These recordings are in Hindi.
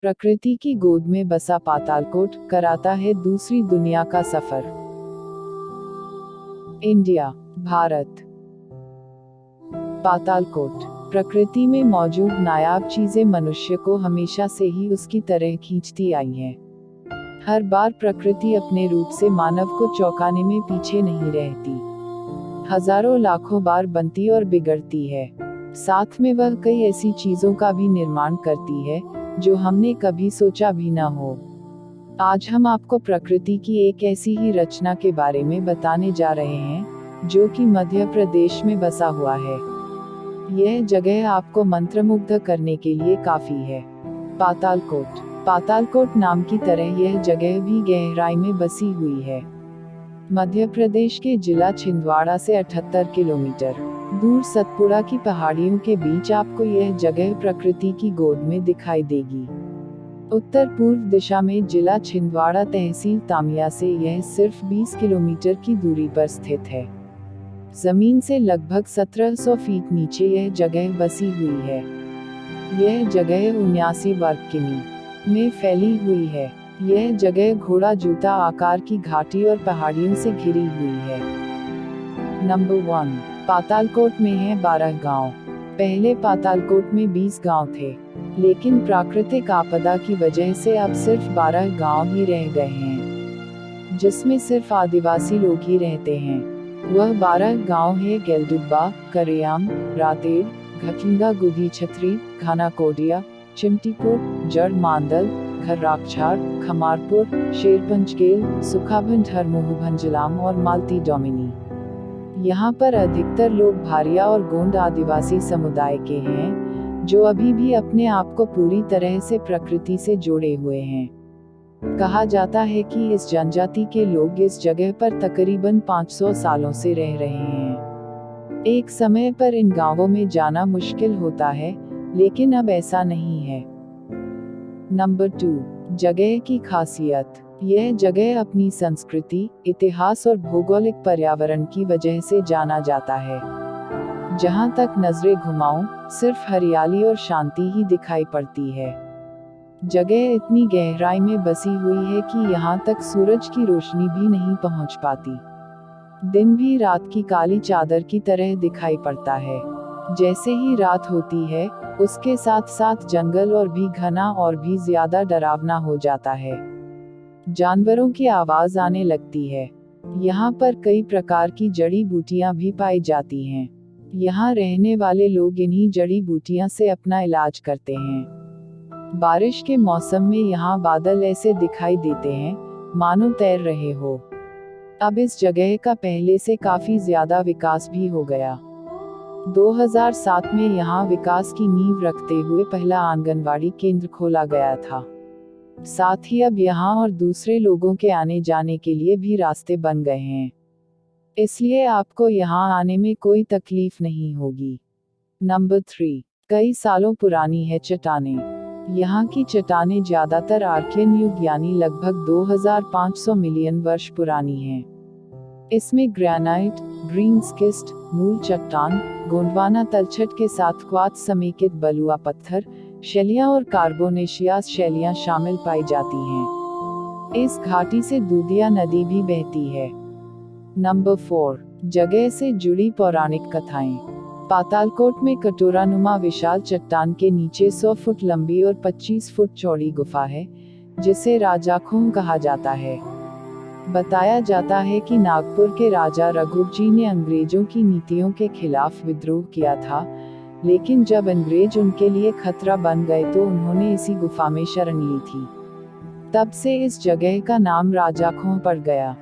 प्रकृति की गोद में बसा पातालकोट कराता है दूसरी दुनिया का सफर। इंडिया, भारत। पातालकोट प्रकृति में मौजूद नायाब चीजें मनुष्य को हमेशा से ही उसकी तरह खींचती आई हैं। हर बार प्रकृति अपने रूप से मानव को चौंकाने में पीछे नहीं रहती। हजारों लाखों बार बनती और बिगड़ती है। साथ में वह कई ऐसी चीजों का भी निर्माण करती है जो हमने कभी सोचा भी न हो। आज हम आपको प्रकृति की एक ऐसी ही रचना के बारे में बताने जा रहे हैं जो कि मध्य प्रदेश में बसा हुआ है। यह जगह आपको मंत्रमुग्ध करने के लिए काफी है। पातालकोट। पातालकोट नाम की तरह यह जगह भी गहराई में बसी हुई है। मध्य प्रदेश के जिला छिंदवाड़ा से 78 किलोमीटर दूर सतपुड़ा की पहाड़ियों के बीच आपको यह जगह प्रकृति की गोद में दिखाई देगी। उत्तर पूर्व दिशा में जिला छिंदवाड़ा तहसील तामिया से यह सिर्फ 20 किलोमीटर की दूरी पर स्थित है। जमीन से लगभग 1700 फीट नीचे यह जगह बसी हुई है। यह जगह 79 वर्ग किमी में फैली हुई है। यह जगह घोड़ा जूता आकार की घाटी और पहाड़ियों से घिरी हुई है। नंबर 1, पातालकोट में है 12 गांव। पहले पातालकोट में 20 गांव थे, लेकिन प्राकृतिक आपदा की वजह से अब सिर्फ 12 गांव ही रह गए हैं, जिसमें सिर्फ आदिवासी लोग ही रहते हैं। वह 12 गांव है गेलडुब्बा, करेयाम, रातेड़, घटिंगा, गुदी छतरी, घाना कोडिया, चिमटीपुर, जड़ मांदल, घर्राक्षाड़, खमारपुर, शेरपंचगेल, सुखाभंड, हरमोहभंजलाम और मालती डोमिनी। यहाँ पर अधिकतर लोग भारिया और गोंड आदिवासी समुदाय के हैं, जो अभी भी अपने आप को पूरी तरह से प्रकृति से जोड़े हुए हैं। कहा जाता है कि इस जनजाति के लोग इस जगह पर तकरीबन 500 सालों से रह रहे हैं। एक समय पर इन गांवों में जाना मुश्किल होता है, लेकिन अब ऐसा नहीं है। नंबर 2, जगह की खासियत। यह जगह अपनी संस्कृति, इतिहास और भौगोलिक पर्यावरण की वजह से जाना जाता है। जहां तक नजरें घुमाऊं, सिर्फ हरियाली और शांति ही दिखाई पड़ती है। जगह इतनी गहराई में बसी हुई है कि यहां तक सूरज की रोशनी भी नहीं पहुंच पाती। दिन भी रात की काली चादर की तरह दिखाई पड़ता है। जैसे ही रात होती है, उसके साथ साथ जंगल और भी घना और भी ज्यादा डरावना हो जाता है। जानवरों की आवाज आने लगती है। यहाँ पर कई प्रकार की जड़ी बूटियां भी पाई जाती हैं। यहाँ रहने वाले लोग इन्हीं जड़ी बूटियां से अपना इलाज करते हैं। बारिश के मौसम में यहाँ बादल ऐसे दिखाई देते हैं मानो तैर रहे हो। अब इस जगह का पहले से काफी ज्यादा विकास भी हो गया। 2007 में यहाँ विकास की नींव रखते हुए पहला आंगनवाड़ी केंद्र खोला गया था। साथ ही अब यहाँ और दूसरे लोगों के आने जाने के लिए भी रास्ते बन गए हैं, इसलिए आपको यहाँ आने में कोई तकलीफ नहीं होगी। नंबर 3, कई सालों पुरानी है चट्टानें। यहाँ की चट्टानें ज्यादातर आर्कियन युग यानी लगभग 2500 मिलियन वर्ष पुरानी हैं। इसमें ग्रेनाइट, ग्रीन स्किस्ट, मूल चट्टान, गोंडवाना तलछट के साथ क्वार्ट्ज समेकित बलुआ पत्थर, शैलियां और कार्बोनेशियास शैलियां शामिल पाई जाती हैं। इस घाटी से दूधिया नदी भी बहती है। नंबर 4, जगह से जुड़ी पौराणिक कथाएं। पातालकोट में कटोरानुमा विशाल चट्टान के नीचे 100 फुट लंबी और 25 फुट चौड़ी गुफा है, जिसे राजाखोह कहा जाता है। बताया जाता है कि नागपुर के राजा रघुवर जी ने अंग्रेजों की नीतियों के खिलाफ विद्रोह किया था, लेकिन जब अंग्रेज उनके लिए खतरा बन गए तो उन्होंने इसी गुफा में शरण ली थी। तब से इस जगह का नाम राजाखोह पड़ गया।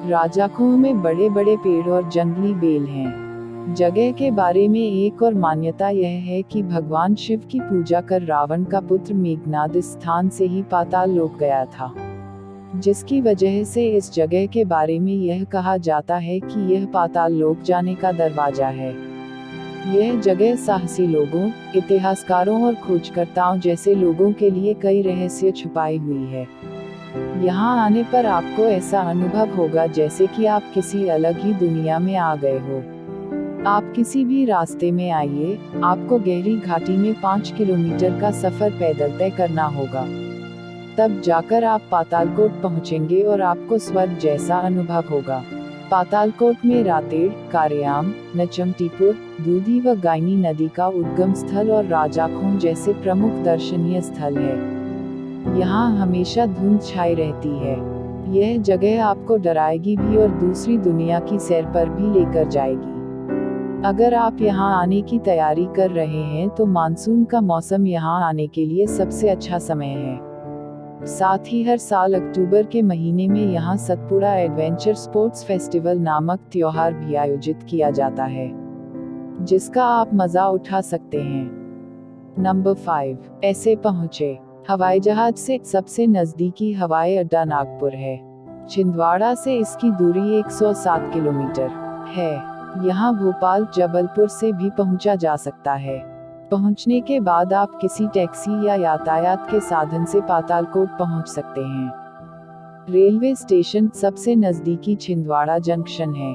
राजाखोह में बड़े बड़े पेड़ और जंगली बेल हैं। जगह के बारे में एक और मान्यता यह है कि भगवान शिव की पूजा कर रावण का पुत्र मेघनाद इस स्थान से ही पाताल लोक गया था, जिसकी वजह से इस जगह के बारे में यह कहा जाता है कि यह पाताल लोक जाने का दरवाजा है। यह जगह साहसी लोगों, इतिहासकारों और खोजकर्ताओं जैसे लोगों के लिए कई रहस्य छुपाई हुई है। यहाँ आने पर आपको ऐसा अनुभव होगा जैसे कि आप किसी अलग ही दुनिया में आ गए हो। आप किसी भी रास्ते में आइए, आपको गहरी घाटी में 5 किलोमीटर का सफर पैदल तय करना होगा। तब जाकर आप पातालकोट पहुंचेंगे और आपको स्वर्ग जैसा अनुभव होगा। पातालकोट में रातेड़, कारेआम, नचमटीपुर, दूधी व गाइनी नदी का उद्गम स्थल और राजाखों जैसे प्रमुख दर्शनीय स्थल है। यहाँ हमेशा धुंध छाई रहती है। यह जगह आपको डराएगी भी और दूसरी दुनिया की सैर पर भी लेकर जाएगी। अगर आप यहाँ आने की तैयारी कर रहे हैं तो मानसून का मौसम यहाँ आने के लिए सबसे अच्छा समय है। साथ ही हर साल अक्टूबर के महीने में यहाँ सतपुड़ा एडवेंचर स्पोर्ट्स फेस्टिवल नामक त्योहार भी आयोजित किया जाता है, जिसका आप मजा उठा सकते हैं। नंबर 5, ऐसे पहुँचे। हवाई जहाज से सबसे नजदीकी हवाई अड्डा नागपुर है। छिंदवाड़ा से इसकी दूरी 107 किलोमीटर है। यहाँ भोपाल, जबलपुर से भी पहुँचा जा सकता है। पहुंचने के बाद आप किसी टैक्सी या यातायात के साधन से पातालकोट पहुंच सकते हैं। रेलवे स्टेशन सबसे नजदीकी छिंदवाड़ा जंक्शन है।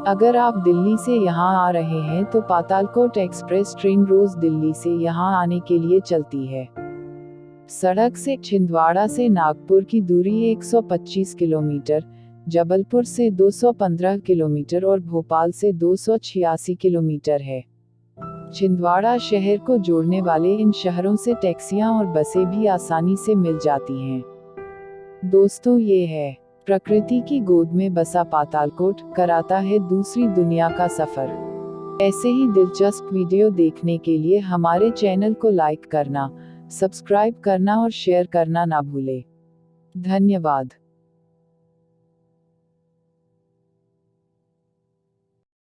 अगर आप दिल्ली से यहां आ रहे हैं तो पातालकोट एक्सप्रेस ट्रेन रोज दिल्ली से यहां आने के लिए चलती है। सड़क से छिंदवाड़ा से नागपुर की दूरी 125 किलोमीटर, जबलपुर से 215 किलोमीटर और भोपाल से 286 किलोमीटर है। छिंदवाड़ा शहर को जोड़ने वाले इन शहरों से टैक्सियां और बसें भी आसानी से मिल जाती हैं। दोस्तों, ये है प्रकृति की गोद में बसा पातालकोट, कराता है दूसरी दुनिया का सफर। ऐसे ही दिलचस्प वीडियो देखने के लिए हमारे चैनल को लाइक करना, सब्सक्राइब करना और शेयर करना ना भूलें। धन्यवाद।